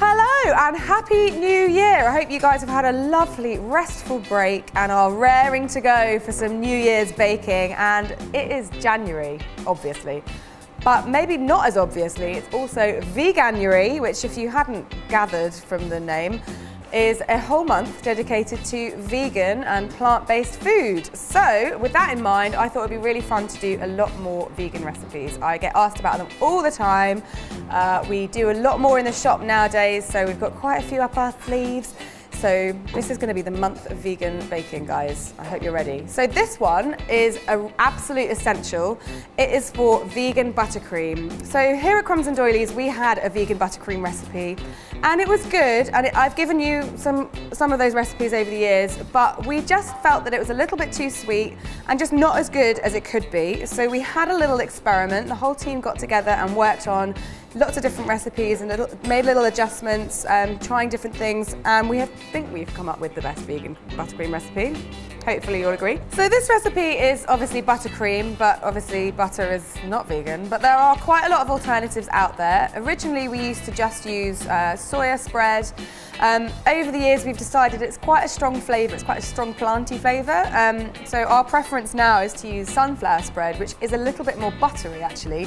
Hello and Happy New Year! I hope you guys have had a lovely, restful break and are raring to go for some New Year's baking. And it is January, obviously. But maybe not as obviously, it's also Veganuary, which if you hadn't gathered from the name, is a whole month dedicated to vegan and plant-based food. So with that in mind, I thought it'd be really fun to do a lot more vegan recipes. I get asked about them all the time. We do a lot more in the shop nowadays, so we've got quite a few up our sleeves. So this is going to be the month of vegan baking, guys. I hope you're ready. So this one is an absolute essential. It is for vegan buttercream. So here at Crumbs Doilies, we had a vegan buttercream recipe, and it was good. And I've given you some of those recipes over the years, but we just felt that it was a little bit too sweet and just not as good as it could be. So we had a little experiment. The whole team got together and worked on lots of different recipes and made little adjustments, trying different things, and we think we've come up with the best vegan buttercream recipe. Hopefully you'll agree. So this recipe is obviously buttercream, but obviously butter is not vegan, but there are quite a lot of alternatives out there. Originally we used to just use soya spread. Over the years we've decided it's quite a strong flavour, it's quite a strong planty flavour, so our preference now is to use sunflower spread, which is a little bit more buttery actually.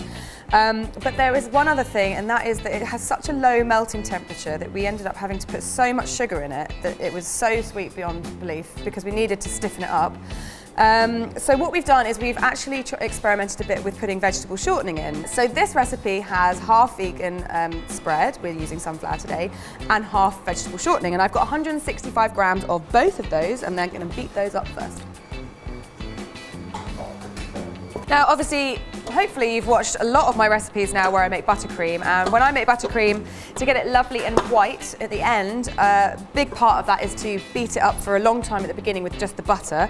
But there is one other thing, and that is that it has such a low melting temperature that we ended up having to put so much sugar in it that it was so sweet beyond belief because we needed to stiffen it up. So what we've done is we've actually experimented a bit with putting vegetable shortening in. So this recipe has half vegan spread, we're using sunflower today, and half vegetable shortening. And I've got 165 grams of both of those, and then going to beat those up first. Now obviously, hopefully you've watched a lot of my recipes now where I make buttercream, and when I make buttercream, to get it lovely and white at the end, a big part of that is to beat it up for a long time at the beginning with just the butter.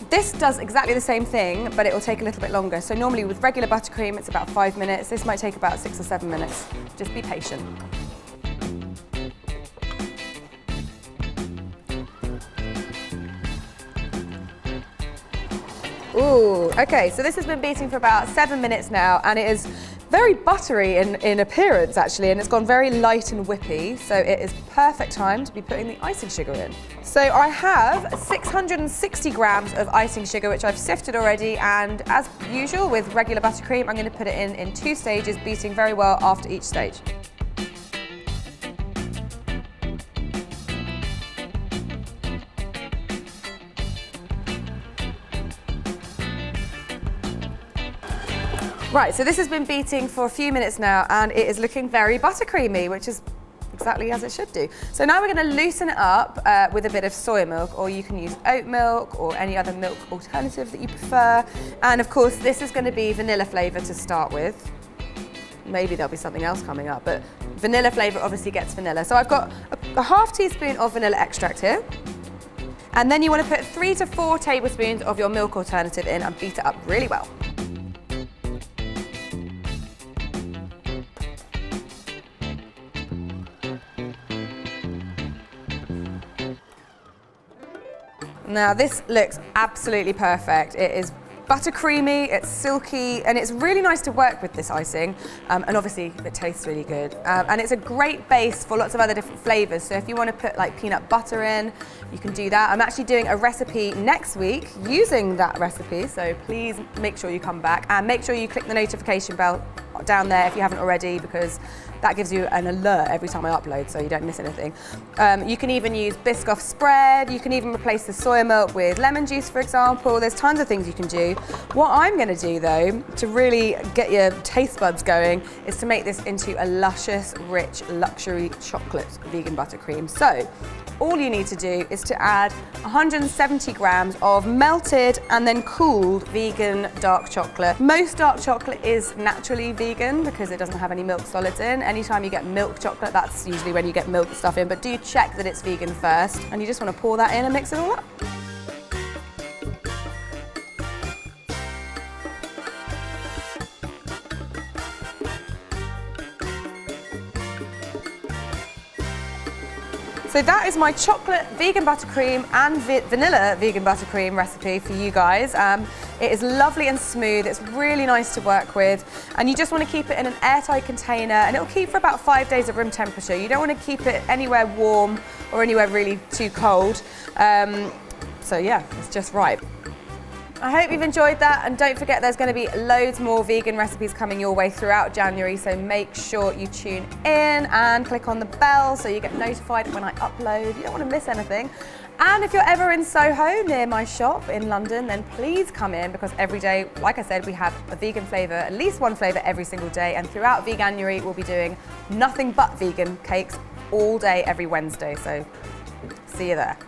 This does exactly the same thing, but it will take a little bit longer. So normally with regular buttercream it's about 5 minutes, this might take about 6 or 7 minutes. Just be patient. Ooh, okay, so this has been beating for about 7 minutes now, and it is very buttery in appearance actually, and it's gone very light and whippy, so it is perfect time to be putting the icing sugar in. So I have 660 grams of icing sugar, which I've sifted already, and as usual with regular buttercream, I'm going to put it in 2 stages, beating very well after each stage. Right, so this has been beating for a few minutes now, and it is looking very buttercreamy, which is exactly as it should do. So now we're going to loosen it up with a bit of soy milk, or you can use oat milk or any other milk alternative that you prefer. And of course, this is going to be vanilla flavour to start with. Maybe there'll be something else coming up, but vanilla flavour obviously gets vanilla. So I've got a half teaspoon of vanilla extract here. And then you want to put 3 to 4 tablespoons of your milk alternative in and beat it up really well. Now this looks absolutely perfect. It is buttercreamy, it's silky, and it's really nice to work with this icing, and obviously it tastes really good. And it's a great base for lots of other different flavours, so if you want to put like peanut butter in, you can do that. I'm actually doing a recipe next week using that recipe, so please make sure you come back, and make sure you click the notification bell down there if you haven't already, because that gives you an alert every time I upload so you don't miss anything. You can even use Biscoff spread, you can even replace the soya milk with lemon juice, for example. There's tons of things you can do. What I'm going to do though, to really get your taste buds going, is to make this into a luscious, rich, luxury chocolate vegan buttercream. So all you need to do is to add 170 grams of melted and then cooled vegan dark chocolate. Most dark chocolate is naturally vegan because it doesn't have any milk solids in. Anytime you get milk chocolate, that's usually when you get milk stuff in, but do check that it's vegan first. And you just want to pour that in and mix it all up. So that is my chocolate vegan buttercream and vanilla vegan buttercream recipe for you guys. It is lovely and smooth, it's really nice to work with, and you just want to keep it in an airtight container, and it'll keep for about 5 days at room temperature. You don't want to keep it anywhere warm or anywhere really too cold. So yeah, it's just right. I hope you've enjoyed that, and don't forget there's going to be loads more vegan recipes coming your way throughout January, so make sure you tune in and click on the bell so you get notified when I upload. You don't want to miss anything. And if you're ever in Soho near my shop in London, then please come in, because every day, like I said, we have a vegan flavour, at least one flavour every single day, and throughout Veganuary we'll be doing nothing but vegan cakes all day every Wednesday, so see you there.